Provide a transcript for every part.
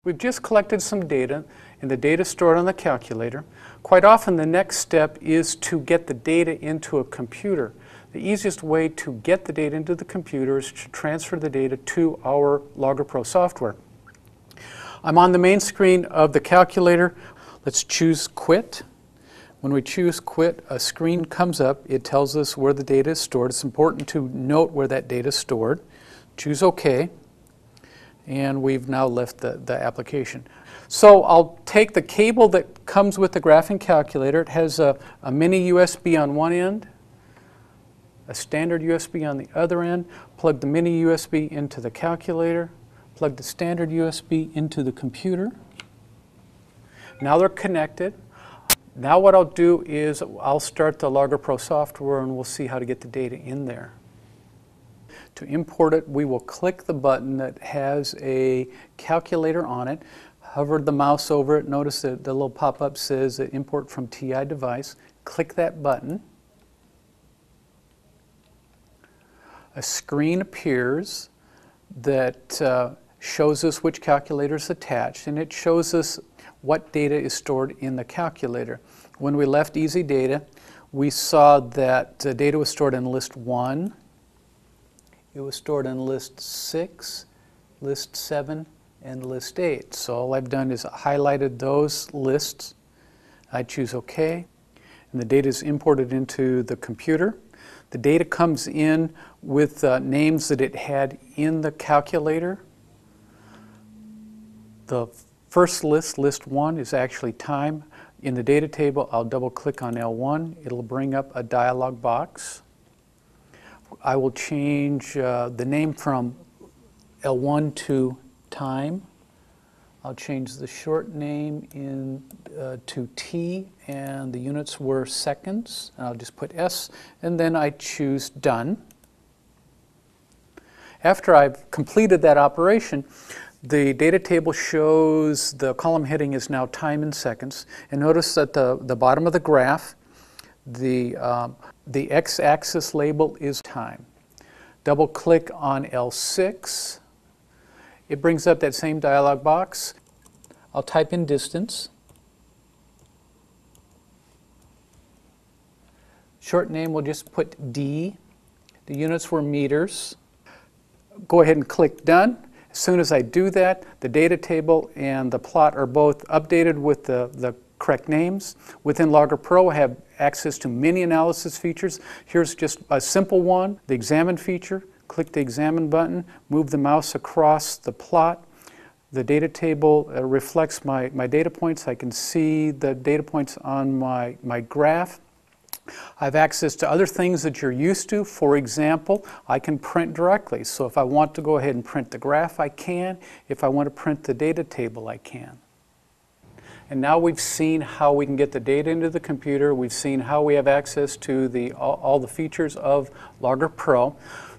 We've just collected some data, and the data is stored on the calculator. Quite often the next step is to get the data into a computer. The easiest way to get the data into the computer is to transfer the data to our Logger Pro software. I'm on the main screen of the calculator. Let's choose Quit. When we choose Quit, a screen comes up. It tells us where the data is stored. It's important to note where that data is stored. Choose OK. And we've now left the application. So I'll take the cable that comes with the graphing calculator. It has a mini USB on one end, a standard USB on the other end. Plug the mini USB into the calculator. Plug the standard USB into the computer. Now they're connected. Now what I'll do is I'll start the Logger Pro software and we'll see how to get the data in there. To import it, we will click the button that has a calculator on it. Hover the mouse over it. Notice that the little pop-up says import from TI device. Click that button. A screen appears that shows us which calculator is attached, and it shows us what data is stored in the calculator. When we left Easy Data, we saw that data was stored in List 1. It was stored in List 6, List 7, and List 8. So all I've done is highlighted those lists. I choose OK, and the data is imported into the computer. The data comes in with names that it had in the calculator. The first list, List 1, is actually time. In the data table, I'll double-click on L1. It'll bring up a dialog box. I will change the name from L1 to time. I'll change the short name to T, and the units were seconds. I'll just put S, and then I choose Done. After I've completed that operation, the data table shows the column heading is now time in seconds. And notice at the bottom of the graph, the x-axis label is time. Double-click on L6. It brings up that same dialog box. I'll type in distance. Short name, we'll just put D. The units were meters. Go ahead and click Done. As soon as I do that, the data table and the plot are both updated with the correct names. Within Logger Pro, I have access to many analysis features. Here's just a simple one, the Examine feature. Click the Examine button, move the mouse across the plot. The data table reflects my data points. I can see the data points on my graph. I have access to other things that you're used to. For example, I can print directly. So if I want to go ahead and print the graph, I can. If I want to print the data table, I can. And now we've seen how we can get the data into the computer. We've seen how we have access to all the features of Logger Pro.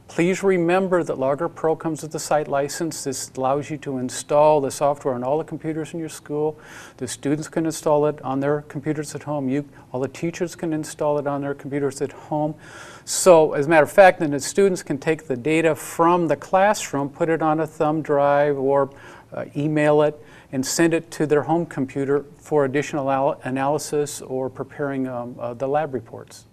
Please remember that Logger Pro comes with a site license. This allows you to install the software on all the computers in your school. The students can install it on their computers at home. All the teachers can install it on their computers at home. So as a matter of fact, then the students can take the data from the classroom, put it on a thumb drive or email it, and send it to their home computer for additional analysis or preparing the lab reports.